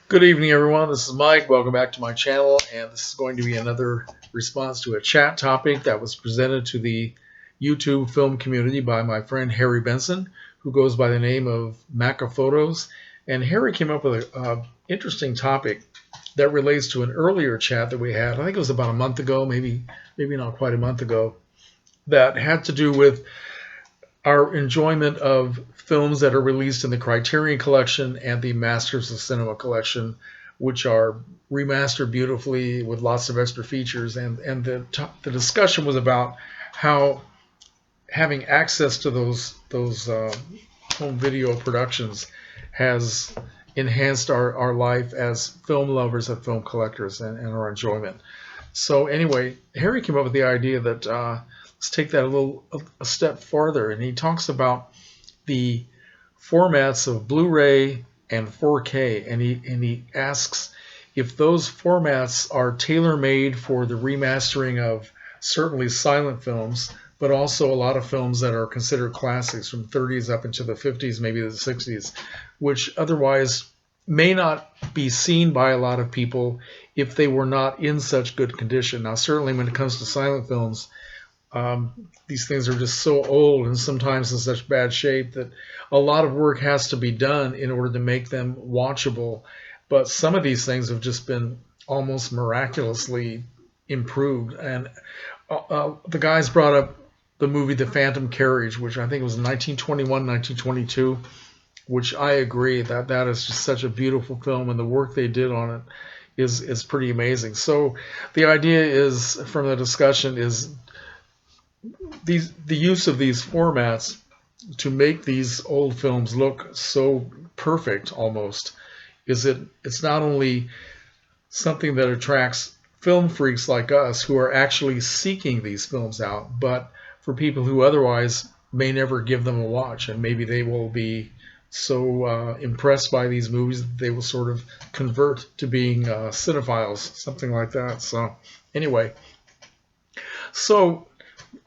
Good evening, everyone. This is Mike. Welcome back to my channel, and this is going to be another response to a chat topic that was presented to the YouTube film community by my friend Harry Benson, who goes by the name of Maca Photos. And Harry came up with an interesting topic that relates to an earlier chat that we had. I think it was about a month ago, maybe not quite a month ago, that had to do with our enjoyment of films that are released in the Criterion Collection and the Masters of Cinema Collection, which are remastered beautifully with lots of extra features. And the discussion was about how having access to those home video productions has enhanced our life as film lovers and film collectors and our enjoyment. So anyway, Harry came up with the idea that let's take that a step farther, and he talks about the formats of Blu-ray and 4K, and he asks if those formats are tailor-made for the remastering of certainly silent films, but also a lot of films that are considered classics from 30s up into the 50s, maybe the 60s, which otherwise may not be seen by a lot of people if they were not in such good condition. Now, certainly when it comes to silent films, these things are just so old and sometimes in such bad shape that a lot of work has to be done in order to make them watchable. But some of these things have just been almost miraculously improved. And the guys brought up the movie The Phantom Carriage, which I think was 1921, 1922, which I agree that is just such a beautiful film, and the work they did on it is pretty amazing. So the idea is, from the discussion, is the use of these formats to make these old films look so perfect almost it's not only something that attracts film freaks like us who are actually seeking these films out, but for people who otherwise may never give them a watch, and maybe they will be so impressed by these movies that they will sort of convert to being cinephiles, something like that. So anyway, so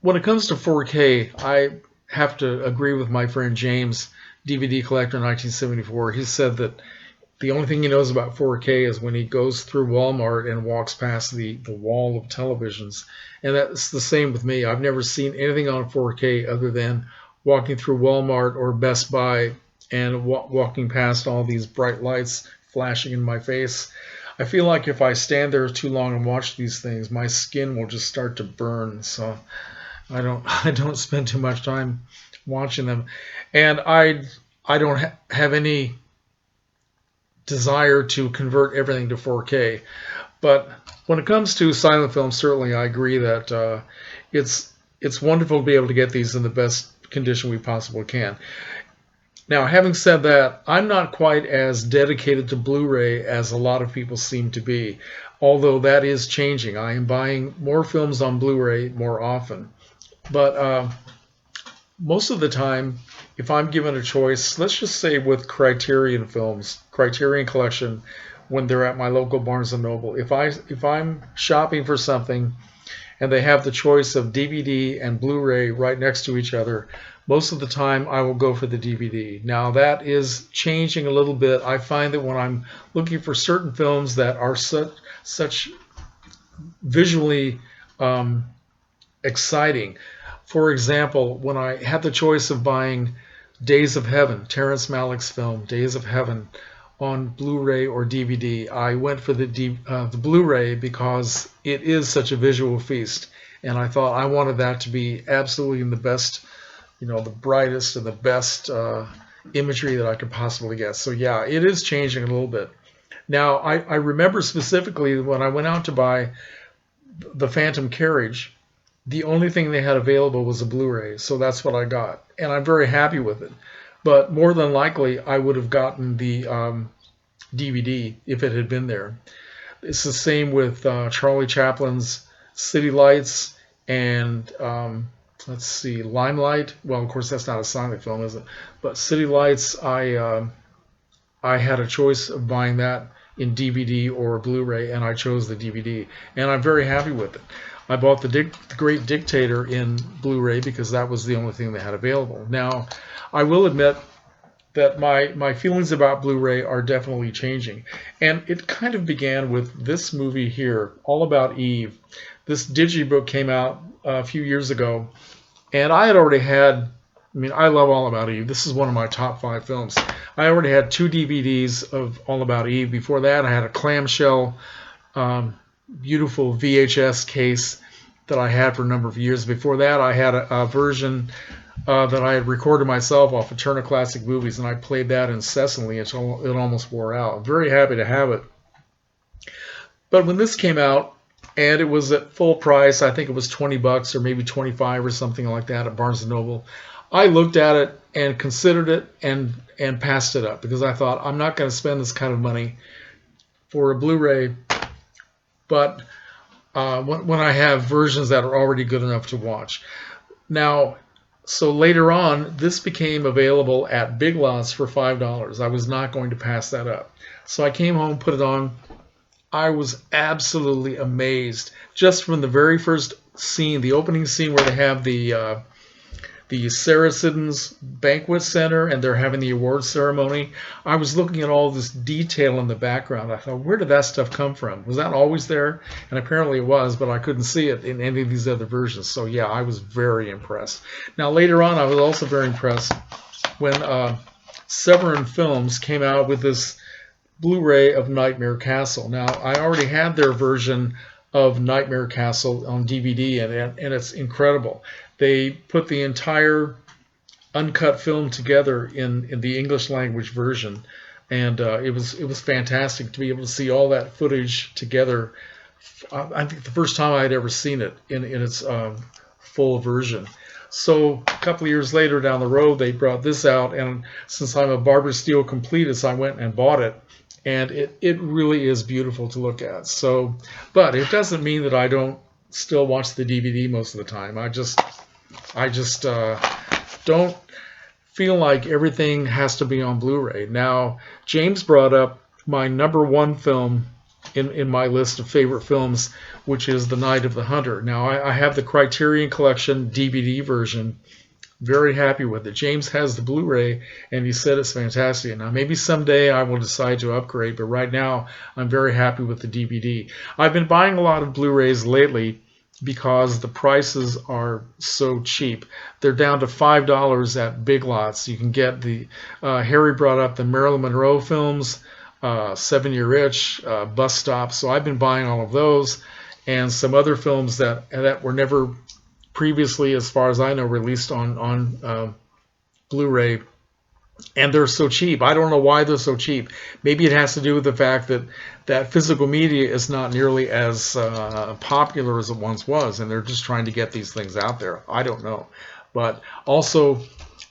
when it comes to 4K, I have to agree with my friend James, DVD collector in 1974. He said that the only thing he knows about 4K is when he goes through Walmart and walks past the wall of televisions. And that's the same with me. I've never seen anything on 4K other than walking through Walmart or Best Buy and walking past all these bright lights flashing in my face. I feel like if I stand there too long and watch these things, my skin will just start to burn. So I don't spend too much time watching them, and I don't have any desire to convert everything to 4K. But when it comes to silent films, certainly I agree that it's wonderful to be able to get these in the best condition we possibly can. Now, having said that, I'm not quite as dedicated to Blu-ray as a lot of people seem to be, although that is changing. I am buying more films on Blu-ray more often. But most of the time, if I'm given a choice, let's just say with Criterion films, Criterion Collection, when they're at my local Barnes & Noble, if I'm shopping for something and they have the choice of DVD and Blu-ray right next to each other, most of the time I will go for the DVD. Now that is changing a little bit. I find that when I'm looking for certain films that are such visually exciting. For example, when I had the choice of buying Days of Heaven, Terrence Malick's film, Days of Heaven, on Blu-ray or DVD, I went for the Blu-ray because it is such a visual feast, and I thought I wanted that to be absolutely in the best, the brightest and the best imagery that I could possibly get. So yeah, it is changing a little bit. Now, I remember specifically when I went out to buy The Phantom Carriage, the only thing they had available was a Blu-ray, so that's what I got, and I'm very happy with it. But more than likely, I would have gotten the DVD if it had been there. It's the same with Charlie Chaplin's City Lights and let's see, Limelight. Well, of course, that's not a silent film, is it? But City Lights, I had a choice of buying that in DVD or Blu-ray, and I chose the DVD, and I'm very happy with it. I bought the Great Dictator in Blu-ray because that was the only thing they had available. Now, I will admit that my feelings about Blu-ray are definitely changing. And it kind of began with this movie here, All About Eve. This digibook came out a few years ago, and I had already had, I mean, I love All About Eve. This is one of my top 5 films. I already had 2 DVDs of All About Eve. Before that, I had a clamshell, beautiful VHS case that I had for a number of years. Before that, I had a version that I had recorded myself off of Turner Classic Movies, and I played that incessantly until it almost wore out. I'm very happy to have it. But when this came out, and it was at full price, I think it was $20 or maybe 25 or something like that at Barnes & Noble, I looked at it and considered it and passed it up, because I thought, I'm not going to spend this kind of money for a Blu-ray, but when I have versions that are already good enough to watch. Now, so later on, this became available at Big Lots for $5. I was not going to pass that up. So I came home, put it on. I was absolutely amazed. Just from the very first scene, the opening scene where they have the Saracens Banquet Center and they're having the award ceremony, I was looking at all this detail in the background. I thought, where did that stuff come from? Was that always there? And apparently it was, but I couldn't see it in any of these other versions. So yeah, I was very impressed. Now later on, I was also very impressed when Severin Films came out with this Blu-ray of Nightmare Castle. Now, I already had their version of Nightmare Castle on DVD, and it's incredible. They put the entire uncut film together in the English language version, and it was fantastic to be able to see all that footage together. I think the first time I had ever seen it in its full version. So a couple of years later down the road, they brought this out, and since I'm a Barbara Steele completist, I went and bought it. And it really is beautiful to look at. So, but it doesn't mean that I don't still watch the DVD most of the time. I just don't feel like everything has to be on Blu-ray. Now, James brought up my #1 film in my list of favorite films, which is The Night of the Hunter. Now, I have the Criterion Collection DVD version. Very happy with it. James has the Blu-ray, and he said it's fantastic. Now, maybe someday I will decide to upgrade, but right now I'm very happy with the DVD. I've been buying a lot of Blu-rays lately because the prices are so cheap. They're down to $5 at Big Lots. You can get the, Harry brought up the Marilyn Monroe films, 7 Year Itch, Bus Stop. So I've been buying all of those, and some other films that were never previously, as far as I know, released on Blu-ray, and they're so cheap. I don't know why they're so cheap. Maybe it has to do with the fact that physical media is not nearly as popular as it once was, and they're just trying to get these things out there. I don't know. But also,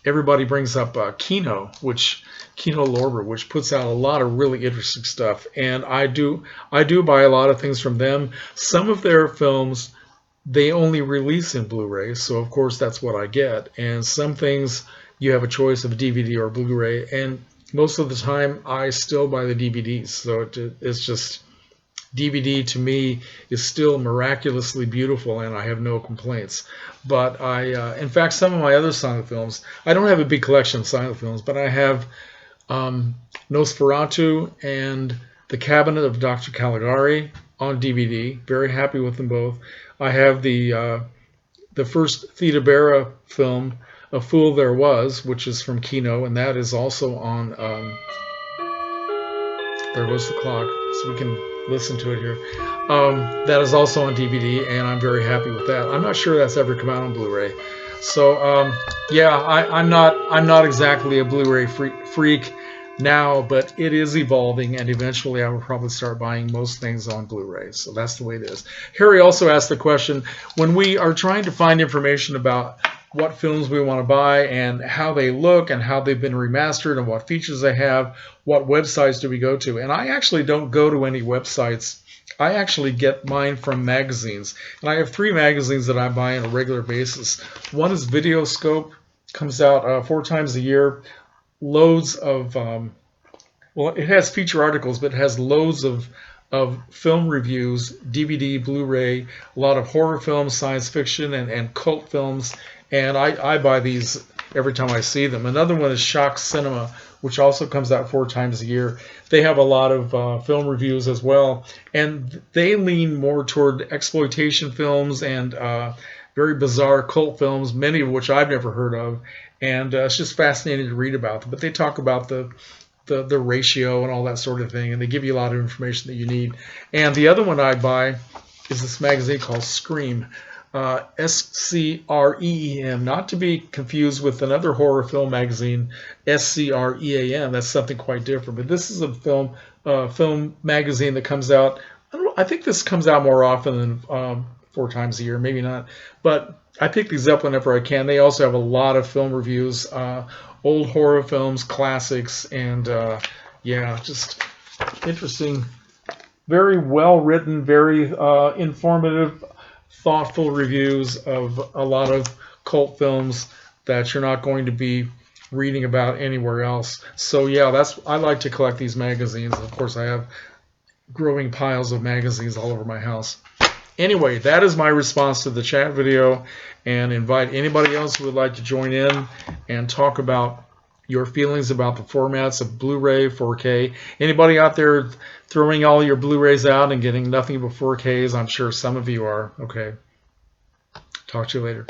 everybody brings up Kino Lorber, which puts out a lot of really interesting stuff, and I do buy a lot of things from them. Some of their films they only release in Blu-ray, so of course that's what I get. And some things you have a choice of DVD or Blu-ray, and most of the time I still buy the DVDs. So it's just, DVD to me is still miraculously beautiful, and I have no complaints. But in fact, some of my other silent films, I don't have a big collection of silent films, but I have Nosferatu and The Cabinet of Dr. Caligari on DVD. Very happy with them both. I have the first Theda Bara film, A Fool There Was, which is from Kino, and that is also on, there goes the clock, so we can listen to it here. That is also on DVD, and I'm very happy with that. I'm not sure that's ever come out on Blu-ray. So, yeah, I'm not exactly a Blu-ray freak now, but it is evolving, and eventually I will probably start buying most things on Blu-ray. So that's the way it is. Harry also asked the question, when we are trying to find information about what films we want to buy and how they look and how they've been remastered and what features they have, what websites do we go to? And I actually don't go to any websites. I actually get mine from magazines. And I have 3 magazines that I buy on a regular basis. One is Videoscope, comes out 4 times a year. Loads of, well, it has feature articles, but it has loads of film reviews, DVD, Blu-ray, a lot of horror films, science fiction, and cult films. And I buy these every time I see them. Another one is Shock Cinema, which also comes out 4 times a year. They have a lot of film reviews as well, and they lean more toward exploitation films and very bizarre cult films, many of which I've never heard of, and it's just fascinating to read about them. But they talk about the ratio and all that sort of thing, and they give you a lot of information that you need. And the other one I buy is this magazine called Scream. Scream, not to be confused with another horror film magazine, Scream. That's something quite different. But this is a film magazine that comes out. I think this comes out more often than 4 times a year, maybe not. But I pick these up whenever I can. They also have a lot of film reviews, old horror films, classics, and yeah, just interesting. Very well written, very informative, thoughtful reviews of a lot of cult films that you're not going to be reading about anywhere else. So yeah, I like to collect these magazines. Of course, I have growing piles of magazines all over my house. Anyway, that is my response to the chat video, and invite anybody else who would like to join in and talk about your feelings about the formats of Blu-ray, 4K. Anybody out there throwing all your Blu-rays out and getting nothing but 4Ks? I'm sure some of you are. Okay. Talk to you later.